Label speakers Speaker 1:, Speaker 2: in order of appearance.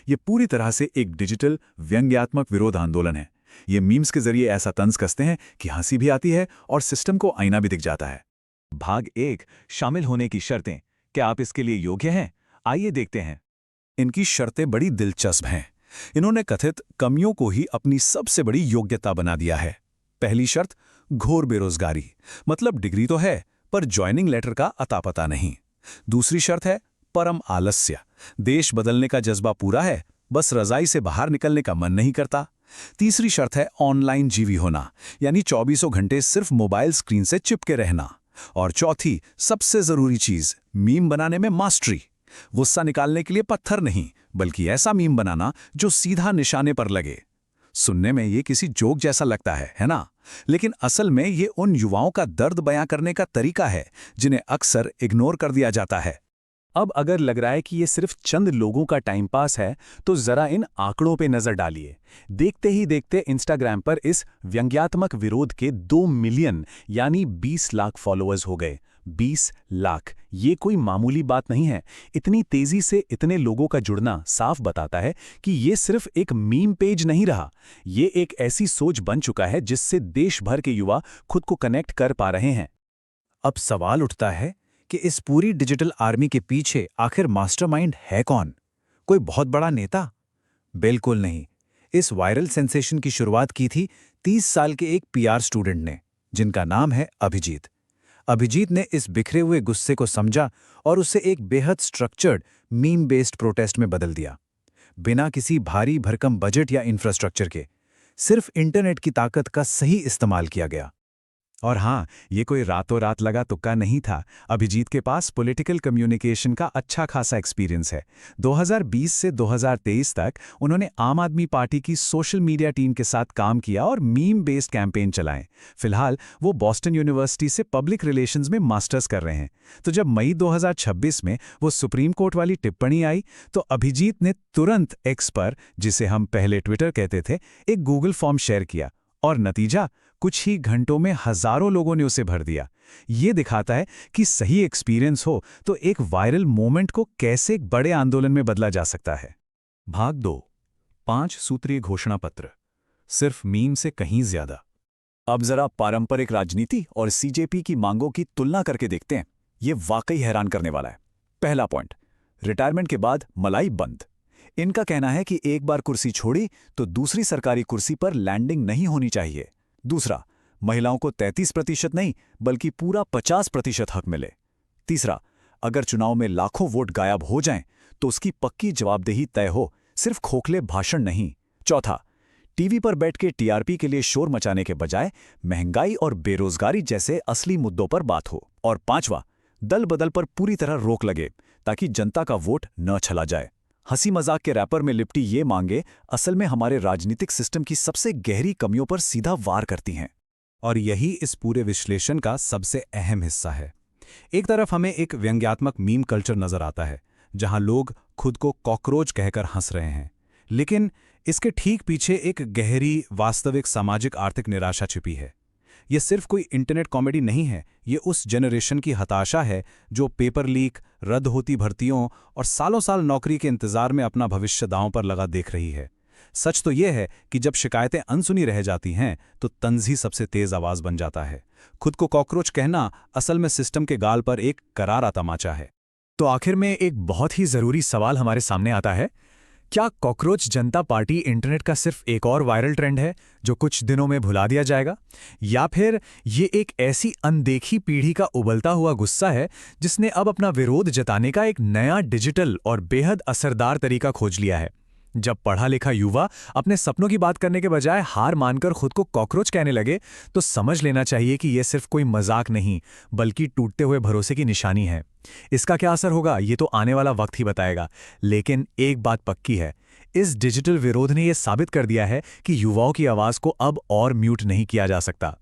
Speaker 1: ये पूरी तरह से एक डिजिटल व्यंग्यात्मक विरोध आंदोलन है। ये मीम्स के जरिए ऐसा तंज कसते हैं कि हंसी भी आती है और सिस्टम को आईना भी दिख जाता है।
Speaker 2: भाग 1, शामिल होने की शर्तें। क्या आप इसके लिए योग्य हैं? आइए देखते हैं।
Speaker 1: इनकी शर्तें बड़ी दिलचस्प हैं। इन्होंने कथित कमियों को ही अपनी सबसे बड़ी योग्यता बना दिया है। पहली शर्त, घोर बेरोजगारी, मतलब डिग्री तो है पर ज्वाइनिंग लेटर का अता पता नहीं। दूसरी शर्त है परम आलस्य, देश बदलने का जज्बा पूरा है, बस रजाई से बाहर निकलने का मन नहीं करता। तीसरी शर्त है ऑनलाइन जीवी होना, यानी 24 घंटे सिर्फ मोबाइल स्क्रीन से चिपके रहना। और चौथी, सबसे जरूरी चीज, मीम बनाने में मास्टरी। गुस्सा निकालने के लिए पत्थर नहीं, बल्कि ऐसा मीम बनाना जो सीधा निशाने पर लगे। सुनने में ये किसी जोक जैसा लगता है ना? लेकिन असल में ये उन युवाओं का दर्द बयां करने का तरीका है जिन्हें अक्सर इग्नोर कर दिया जाता है।
Speaker 2: अब अगर लग रहा है कि ये सिर्फ चंद लोगों का टाइम पास है, तो जरा इन आंकड़ों पे नजर डालिए। देखते ही देखते इंस्टाग्राम पर इस व्यंग्यात्मक विरोध के 2 मिलियन यानी 20 लाख फॉलोअर्स हो गए। 20 लाख, ये कोई मामूली बात नहीं है। इतनी तेजी से इतने लोगों का जुड़ना साफ बताता है कि ये सिर्फ एक मीम पेज नहीं रहा, ये एक ऐसी सोच बन चुका है जिससे देश भर के युवा खुद को कनेक्ट कर पा रहे हैं।
Speaker 1: अब सवाल उठता है कि इस पूरी डिजिटल आर्मी के पीछे आखिर मास्टरमाइंड है कौन? कोई बहुत बड़ा नेता? बिल्कुल नहीं। इस वायरल सेंसेशन की शुरुआत की थी 30 साल के एक पीआर स्टूडेंट ने, जिनका नाम है अभिजीत। अभिजीत ने इस बिखरे हुए गुस्से को समझा और उसे एक बेहद स्ट्रक्चर्ड मीम बेस्ड प्रोटेस्ट में बदल दिया। बिना किसी भारी भरकम बजट या इंफ्रास्ट्रक्चर के, सिर्फ इंटरनेट की ताकत का सही इस्तेमाल किया गया।
Speaker 2: और हाँ, ये कोई रातों रात लगा तुक्का नहीं था। अभिजीत के पास पॉलिटिकल कम्युनिकेशन का अच्छा खासा एक्सपीरियंस है। 2020 से 2023 तक उन्होंने आम आदमी पार्टी की सोशल मीडिया टीम के साथ काम किया और मीम बेस्ड कैंपेन चलाएं। फिलहाल वो बॉस्टन यूनिवर्सिटी से पब्लिक रिलेशंस में मास्टर्स कर रहे हैं। तो जब मई 2026 में वो सुप्रीम कोर्ट वाली टिप्पणी आई, तो अभिजीत ने तुरंत एक्स पर, जिसे हम पहले ट्विटर कहते थे, एक गूगल फॉर्म शेयर किया और नतीजा, कुछ ही घंटों में हजारों लोगों ने उसे भर दिया। ये दिखाता है कि सही एक्सपीरियंस हो तो एक वायरल मोमेंट को कैसे एक बड़े आंदोलन में बदला जा सकता है।
Speaker 1: भाग 2, 5 सूत्रीय घोषणा पत्र, सिर्फ मीम से कहीं ज्यादा।
Speaker 2: अब जरा पारंपरिक राजनीति और सीजेपी की मांगों की तुलना करके देखते हैं। ये वाकई हैरान करने वाला है। पहला पॉइंट, रिटायरमेंट के बाद मलाई बंद। इनका कहना है कि एक बार कुर्सी छोड़ी तो दूसरी सरकारी कुर्सी पर लैंडिंग नहीं होनी चाहिए। दूसरा, महिलाओं को 33% नहीं बल्कि पूरा 50% हक मिले। तीसरा, अगर चुनाव में लाखों वोट गायब हो जाएं तो उसकी पक्की जवाबदेही तय हो, सिर्फ खोखले भाषण नहीं। चौथा, टीवी पर बैठ के टीआरपी के लिए शोर मचाने के बजाय महंगाई और बेरोजगारी जैसे असली मुद्दों पर बात हो। और पांचवा, दल बदल पर पूरी तरह रोक लगे ताकि जनता का वोट न छला जाए। हंसी मजाक के रैपर में लिपटी ये मांगे असल में हमारे राजनीतिक सिस्टम की सबसे गहरी कमियों पर सीधा वार करती हैं।
Speaker 1: और यही इस पूरे विश्लेषण का सबसे अहम हिस्सा है। एक तरफ हमें एक व्यंग्यात्मक मीम कल्चर नजर आता है, जहां लोग खुद को कॉकरोच कहकर हंस रहे हैं, लेकिन इसके ठीक पीछे एक गहरी वास्तविक सामाजिक आर्थिक निराशा छिपी है। ये सिर्फ कोई इंटरनेट कॉमेडी नहीं है, ये उस जनरेशन की हताशा है जो पेपर लीक, रद्द होती भर्तियों और सालों साल नौकरी के इंतजार में अपना भविष्य दांव पर लगा देख रही है। सच तो यह है कि जब शिकायतें अनसुनी रह जाती हैं तो तंज ही सबसे तेज आवाज बन जाता है। खुद को कॉकरोच कहना असल में सिस्टम के गाल पर एक करारा तमाचा है।
Speaker 2: तो आखिर में एक बहुत ही जरूरी सवाल हमारे सामने आता है, क्या कॉकरोच जनता पार्टी इंटरनेट का सिर्फ एक और वायरल ट्रेंड है जो कुछ दिनों में भुला दिया जाएगा, या फिर ये एक ऐसी अनदेखी पीढ़ी का उबलता हुआ गुस्सा है जिसने अब अपना विरोध जताने का एक नया डिजिटल और बेहद असरदार तरीका खोज लिया है? जब पढ़ा लिखा युवा अपने सपनों की बात करने के बजाय हार मानकर खुद को कॉकरोच कहने लगे, तो समझ लेना चाहिए कि यह सिर्फ कोई मजाक नहीं बल्कि टूटते हुए भरोसे की निशानी है। इसका क्या असर होगा ये तो आने वाला वक्त ही बताएगा, लेकिन एक बात पक्की है, इस डिजिटल विरोध ने यह साबित कर दिया है कि युवाओं की आवाज को अब और म्यूट नहीं किया जा सकता।